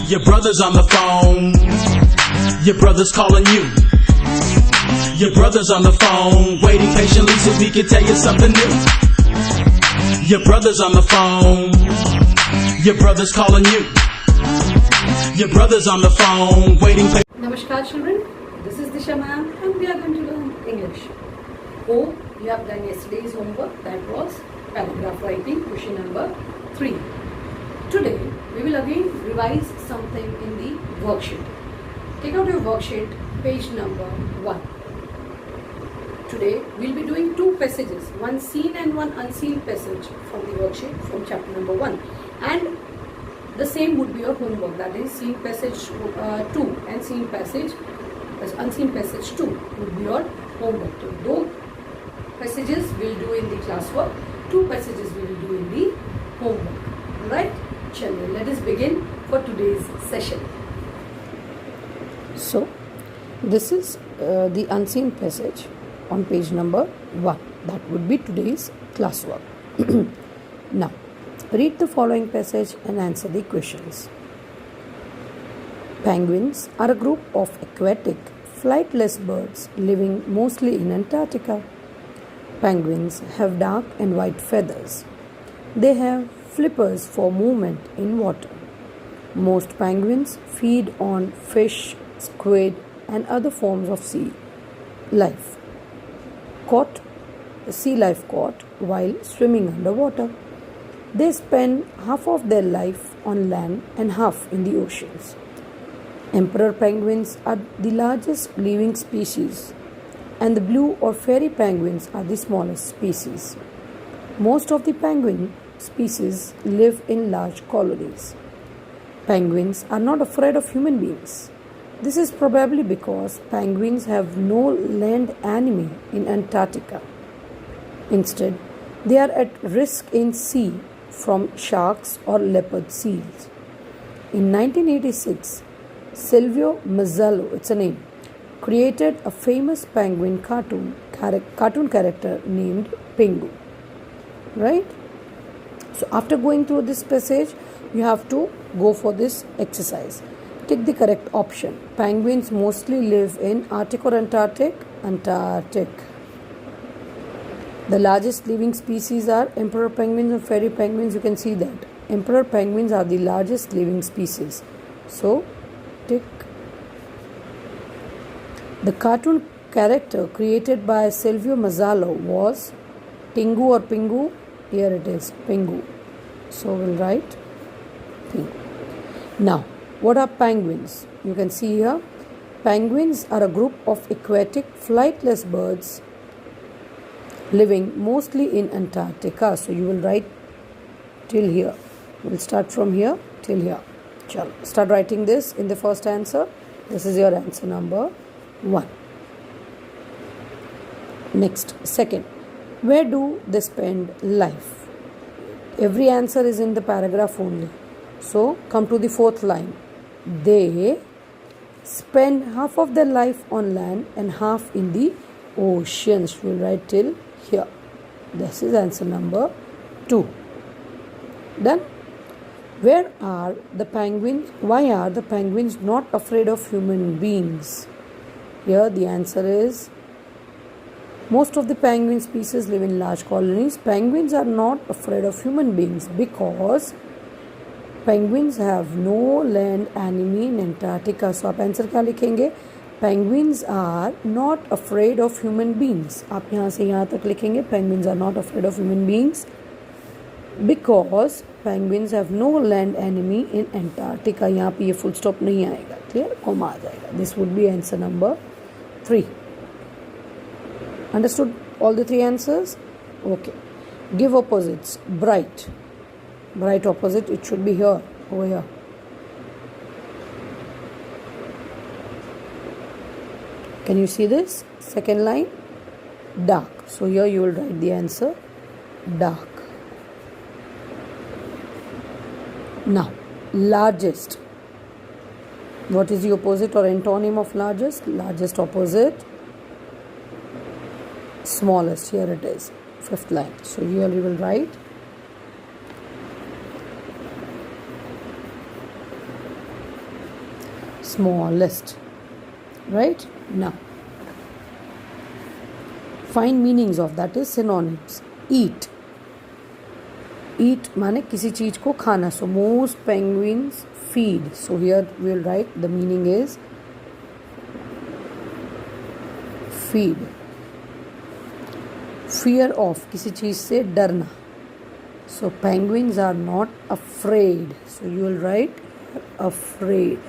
Your brother's on the phone. Your brother's calling you. Your brother's on the phone, waiting patiently so we can tell you something new. Your brother's on the phone. Your brother's calling you. Your brother's on the phone, waiting patiently. Namaskar children, this is Disha ma'am and we are going to learn English. Hope you have done yesterday's homework, that was paragraph writing, question number 3. Today we will again revise something in the worksheet. Take out your worksheet, page number 1. Today we will be doing two passages, one seen and one unseen passage from the worksheet from chapter number 1, and the same would be your homework, that is seen passage 2 and seen passage unseen passage 2 would be your homework. So those passages we will do in the classwork, two passages we will do in the homework. Alright, children, let us begin for today's session. So this is the unseen passage on page number 1. That would be today's classwork. Now, read the following passage and answer the questions. Penguins are a group of aquatic, flightless birds living mostly in Antarctica. Penguins have dark and white feathers. They have flippers for movement in water. Most penguins feed on fish, squid, and other forms of sea life caught while swimming underwater. They spend half of their life on land and half in the oceans. Emperor penguins are the largest living species, and the blue or fairy penguins are the smallest species. Most of the penguin species live in large colonies. Penguins are not afraid of human beings. This is probably because penguins have no land enemy in Antarctica. Instead, they are at risk in sea from sharks or leopard seals. In 1986, Silvio Mazzallo, it's a name, created a famous penguin cartoon character named Pingu. Right? So after going through this passage, you have to go for this exercise. Take the correct option. Penguins mostly live in Arctic or Antarctic? Antarctic. The largest living species are emperor penguins and fairy penguins. You can see that. Emperor penguins are the largest living species. So, tick. The cartoon character created by Silvio Mazzallo was Tingu or Pingu. Here it is, Pingu. So, we'll write Pingu. Now, what are penguins? You can see here, penguins are a group of aquatic, flightless birds living mostly in Antarctica. So you will write till here. We'll start from here till here. Chalo. Start writing this in the first answer. This is your answer number 1. Next, second, where do they spend life? Every answer is in the paragraph only. So come to the fourth line. They spend half of their life on land and half in the oceans. We'll write till here. This is answer number 2. Then, where are the penguins? Why are the penguins not afraid of human beings? Here the answer is, most of the penguin species live in large colonies. Penguins are not afraid of human beings because penguins have no land enemy in Antarctica. So आप answer क्या लिखेंगे? Penguins are not afraid of human beings. आप यहाँ से यहाँ तक लिखेंगे penguins are not afraid of human beings because penguins have no land enemy in Antarctica. यहाँ पे ये full stop नहीं आएगा, clear? कॉमा आ जाएगा. This would be answer number 3. Understood all the 3 answers? Okay. Give opposites. Bright. Bright opposite, it should be here, over here. Can you see this? Second line, dark. So here you will write the answer, dark. Now, largest. What is the opposite or antonym of largest? Largest opposite, smallest. Here it is, fifth line. So here you will write smallest. Right? Now, find meanings of that is synonyms. Eat. Eat माने किसी चीज को खाना. So most penguins feed. So here we will write the meaning is feed. Fear of, किसी चीज से डरना. So penguins are not afraid. So you will write afraid.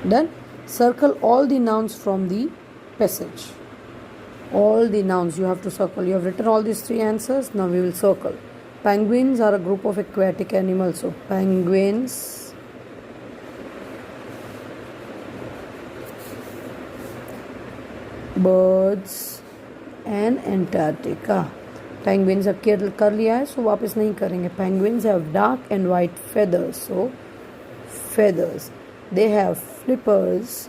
Done. Circle all the nouns from the passage. All the nouns you have to circle. You have written all these three answers. Now we will circle. Penguins are a group of aquatic animals. So penguins, birds and Antarctica. Penguins have कर लिया है, so वापस नहीं करेंगे. Penguins have dark and white feathers. So feathers. They have flippers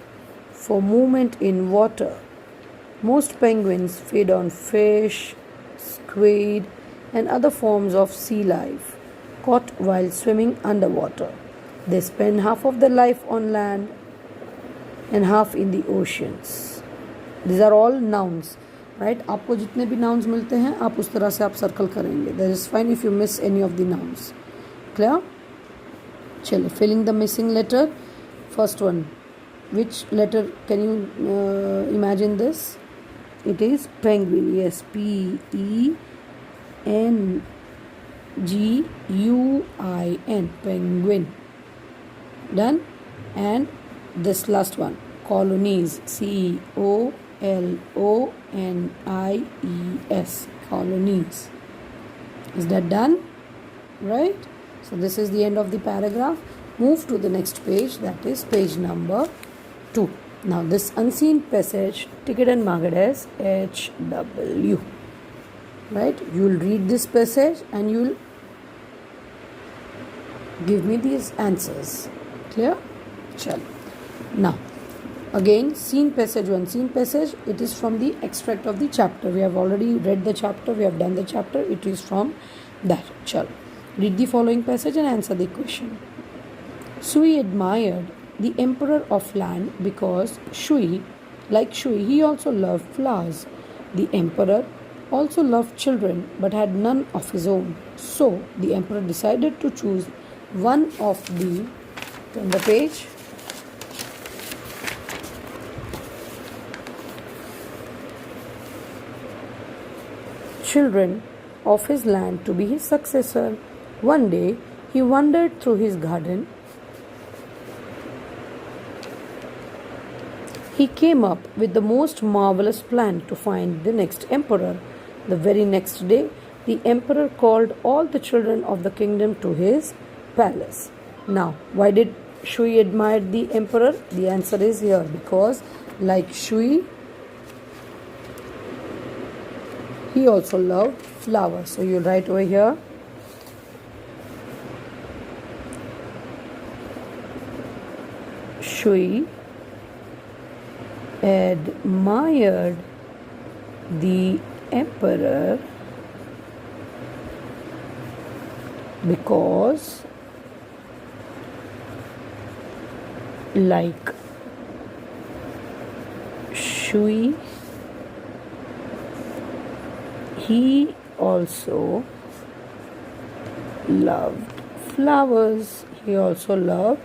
for movement in water. Most penguins feed on fish, squid, and other forms of sea life caught while swimming underwater. They spend half of their life on land and half in the oceans. These are all nouns, right? आपको जितने भी nouns मिलते हैं आप उस तरह से आप circle करेंगे. That is fine if you miss any of the nouns. Clear? चलो, filling the missing letter. First one. Which letter can you imagine this? It is penguin. Yes, Penguin. Penguin. Done. And this last one, colonies. Colonies. Colonies. Is that done? Right? So this is the end of the paragraph. Move to the next page, that is page number 2. Now this unseen passage, Ticket and marked as HW. Right? You will read this passage and you will give me these answers. Clear? Chalo. Now, again, seen passage, unseen passage, it is from the extract of the chapter. We have already read the chapter, we have done the chapter, it is from that. Chalo. Read the following passage and answer the question. Shui admired the emperor of land because like Shui, he also loved flowers. The emperor also loved children but had none of his own. So the emperor decided to choose one of the, turn the page, children of his land to be his successor. One day he wandered through his garden. He came up with the most marvelous plan to find the next emperor. The very next day, the emperor called all the children of the kingdom to his palace. Now, why did Shui admire the emperor? The answer is here, because like Shui, he also loved flowers. So you write over here, Shui admired the emperor because like Shui, he also loved flowers. He also loved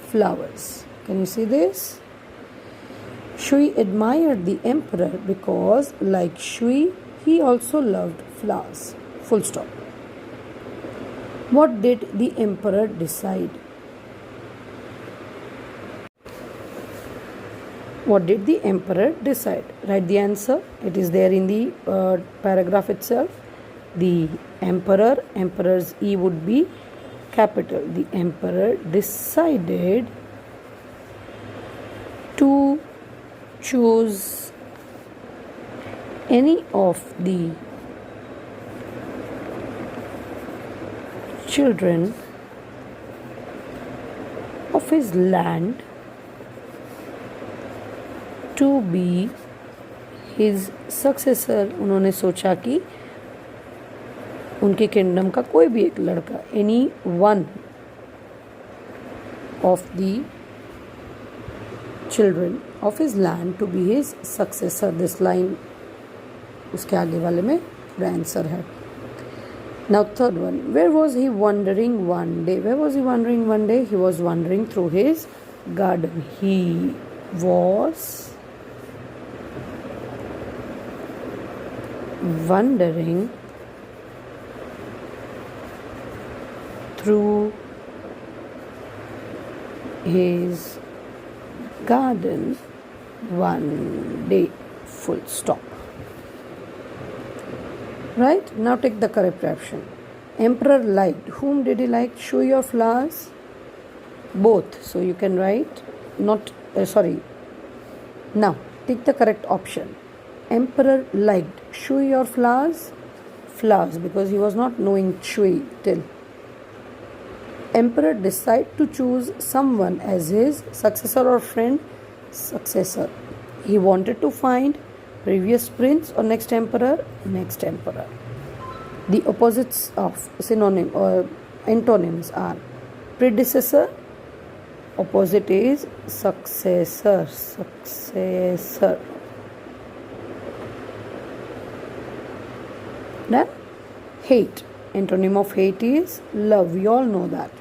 flowers. Can you see this? Shui admired the emperor because, like Shui, he also loved flowers. Full stop. What did the emperor decide? What did the emperor decide? Write the answer. It is there in the paragraph itself. The emperor's E would be capital. The emperor decided to choose any of the children of his land to be his successor. उन्होंने सोचा कि उनके kingdom का कोई भी एक लड़का, any one of the children of his land to be his successor. This line उसके आगे वाले में पूरा आंसर है. Now third one, where was he wandering one day? Where was he wandering one day? He was wandering through his garden. He was wandering through his garden one day. Full stop. Right? Now take the correct option. Emperor liked. Whom did he like? Show your flowers. Both. So you can write not Now take the correct option. Emperor liked. Show your flowers. Flowers, because he was not knowing Shui till. Emperor decided to choose someone as his successor or friend. Successor. He wanted to find previous prince or next emperor. Next emperor. The opposites of synonym or antonyms are predecessor. Opposite is successor. Successor. Then hate. Antonym of hate is love. We all know that.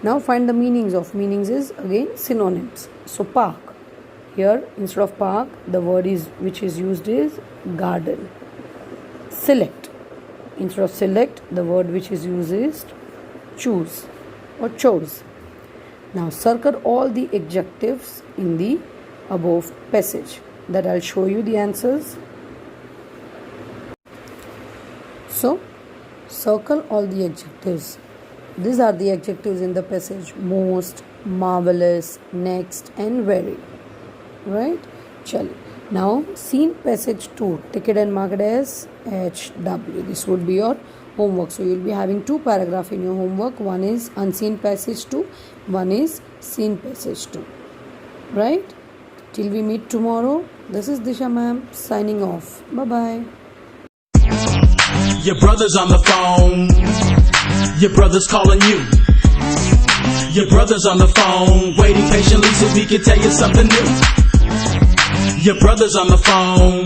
Now find the meanings of. Meanings is again synonyms. So park. Here instead of park, the word is which is used is garden. Select. Instead of select, the word which is used is choose or chose. Now circle all the adjectives in the above passage. That I'll show you the answers. So circle all the adjectives. These are the adjectives in the passage: most, marvelous, next, and very. Right? Chalo. Now scene passage 2. Take it and mark it as HW. This would be your homework. So you'll be having 2 paragraphs in your homework. One is unseen passage 2. One is scene passage 2. Right? Till we meet tomorrow. This is Disha ma'am signing off. Bye bye. Your brother's on the phone. Your brother's calling you. Your brother's on the phone, waiting patiently so we can tell you something new. Your brother's on the phone.